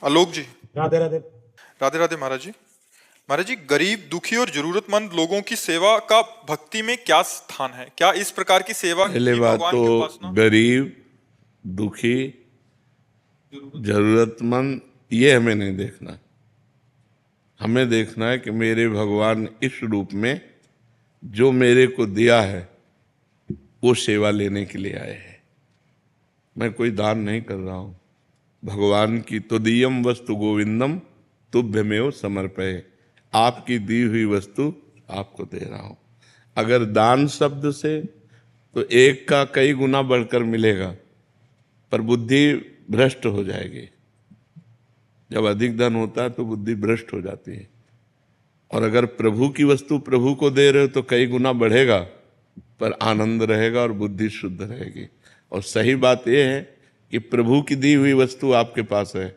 आलोक जी। राधे राधे। राधे राधे महाराज जी। महाराज जी, गरीब दुखी और जरूरतमंद लोगों की सेवा का भक्ति में क्या स्थान है? क्या इस प्रकार की सेवा पहले ही बात भगवान तो की उपासना? गरीब दुखी जरूरतमंद ये हमें नहीं देखना। हमें देखना है कि मेरे भगवान इस रूप में जो मेरे को दिया है वो सेवा लेने के लिए आए हैं। मैं कोई दान नहीं कर रहा हूं। भगवान की तुदीयम वस्तु गोविंदम तुभ्यमेव समर्पये, आपकी दी हुई वस्तु आपको दे रहा हूं। अगर दान शब्द से तो एक का कई गुना बढ़कर मिलेगा, पर बुद्धि भ्रष्ट हो जाएगी। जब अधिक धन होता है तो बुद्धि भ्रष्ट हो जाती है। और अगर प्रभु की वस्तु प्रभु को दे रहे हो तो कई गुना बढ़ेगा, पर आनंद रहेगा और बुद्धि शुद्ध रहेगी। और सही बात यह है कि प्रभु की दी हुई वस्तु आपके पास है।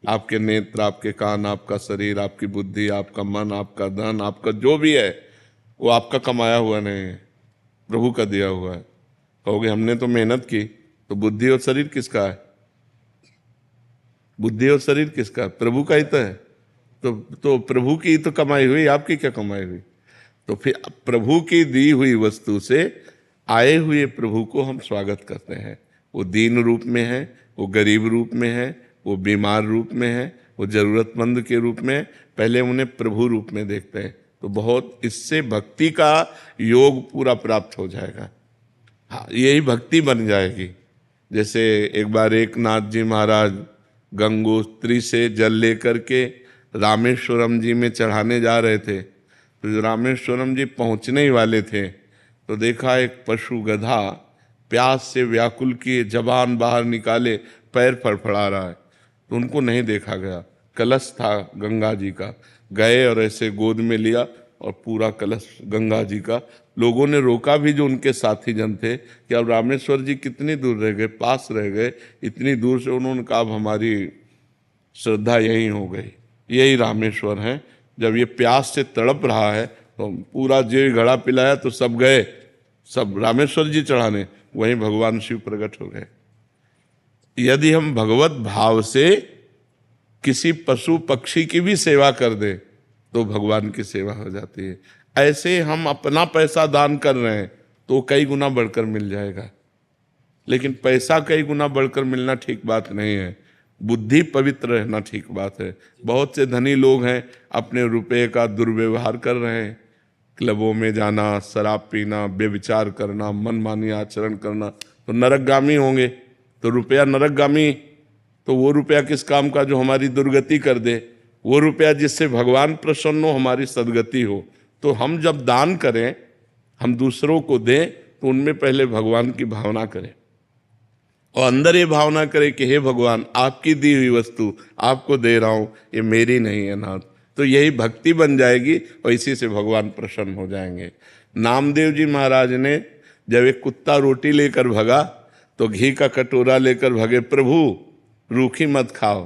आपके नेत्र, आपके कान, आपका शरीर, आपकी बुद्धि, आपका मन, आपका धन, आपका जो भी है वो आपका कमाया हुआ नहीं है, प्रभु का दिया हुआ है। कहोगे हमने तो मेहनत की, तो बुद्धि और शरीर किसका है? बुद्धि और शरीर किसका है? प्रभु का ही तो है। तो प्रभु की तो कमाई हुई, आपकी क्या कमाई हुई? तो फिर प्रभु की दी हुई वस्तु से आए हुए प्रभु को हम स्वागत करते हैं। वो दीन रूप में है, वो गरीब रूप में है, वो बीमार रूप में है, वो जरूरतमंद के रूप में। पहले उन्हें प्रभु रूप में देखते हैं तो बहुत इससे भक्ति का योग पूरा प्राप्त हो जाएगा। हाँ, यही भक्ति बन जाएगी। जैसे एक बार एक नाथ जी महाराज गंगोत्री से जल लेकर के रामेश्वरम जी में चढ़ाने जा रहे थे। तो रामेश्वरम जी पहुंचने ही वाले थे तो देखा एक पशु गधा प्यास से व्याकुल किए जबान बाहर निकाले पैर फड़फड़ा रहा है। तो उनको नहीं देखा गया। कलश था गंगा जी का, गए और ऐसे गोद में लिया और पूरा कलश गंगा जी का। लोगों ने रोका भी जो उनके साथी जन थे कि अब रामेश्वर जी कितनी दूर रह गए, पास रह गए। इतनी दूर से उन्होंने कहा अब हमारी श्रद्धा यही हो गई, यही रामेश्वर है। जब ये प्यास से तड़प रहा है तो पूरा जे घड़ा पिलाया तो सब गए, सब रामेश्वर जी चढ़ाने, वहीं भगवान शिव प्रकट हो गए। यदि हम भगवत भाव से किसी पशु पक्षी की भी सेवा कर दे तो भगवान की सेवा हो जाती है। ऐसे हम अपना पैसा दान कर रहे हैं तो कई गुना बढ़कर मिल जाएगा। लेकिन पैसा कई गुना बढ़कर मिलना ठीक बात नहीं है, बुद्धि पवित्र रहना ठीक बात है। बहुत से धनी लोग हैं अपने रुपए का दुर्व्यवहार कर रहे हैं। क्लबों में जाना, शराब पीना, व्यभिचार करना, मनमानी आचरण करना, तो नरकगामी होंगे। तो रुपया नरकगामी, तो वो रुपया किस काम का जो हमारी दुर्गति कर दे? वो रुपया जिससे भगवान प्रसन्न हो, हमारी सदगति हो। तो हम जब दान करें, हम दूसरों को दें तो उनमें पहले भगवान की भावना करें और अंदर ये भावना करें कि हे भगवान, आपकी दी हुई वस्तु आपको दे रहा हूं, ये मेरी नहीं है नाथ। तो यही भक्ति बन जाएगी और इसी से भगवान प्रसन्न हो जाएंगे। नामदेव जी महाराज ने जब एक कुत्ता रोटी लेकर भगा तो घी का कटोरा लेकर भगे, प्रभु रूखी मत खाओ,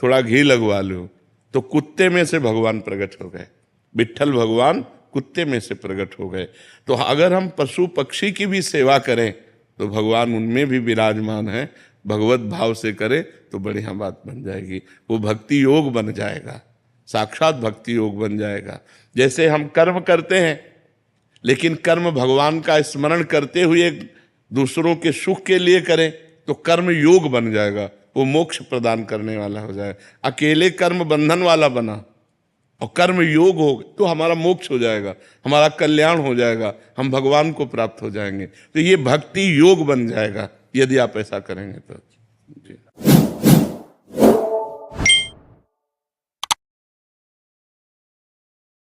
थोड़ा घी लगवा लो। तो कुत्ते में से भगवान प्रकट हो गए, विट्ठल भगवान कुत्ते में से प्रकट हो गए। तो अगर हम पशु पक्षी की भी सेवा करें तो भगवान उनमें भी विराजमान है। भगवत भाव से करें तो बढ़िया बात बन जाएगी, वो भक्ति योग बन जाएगा, साक्षात भक्ति योग बन जाएगा। जैसे हम कर्म करते हैं लेकिन कर्म भगवान का स्मरण करते हुए दूसरों के सुख के लिए करें तो कर्म योग बन जाएगा, वो मोक्ष प्रदान करने वाला हो जाए। अकेले कर्म बंधन वाला बना और कर्म योग हो तो हमारा मोक्ष हो जाएगा, हमारा कल्याण हो जाएगा, हम भगवान को प्राप्त हो जाएंगे। तो ये भक्ति योग बन जाएगा यदि आप ऐसा करेंगे तो। जी।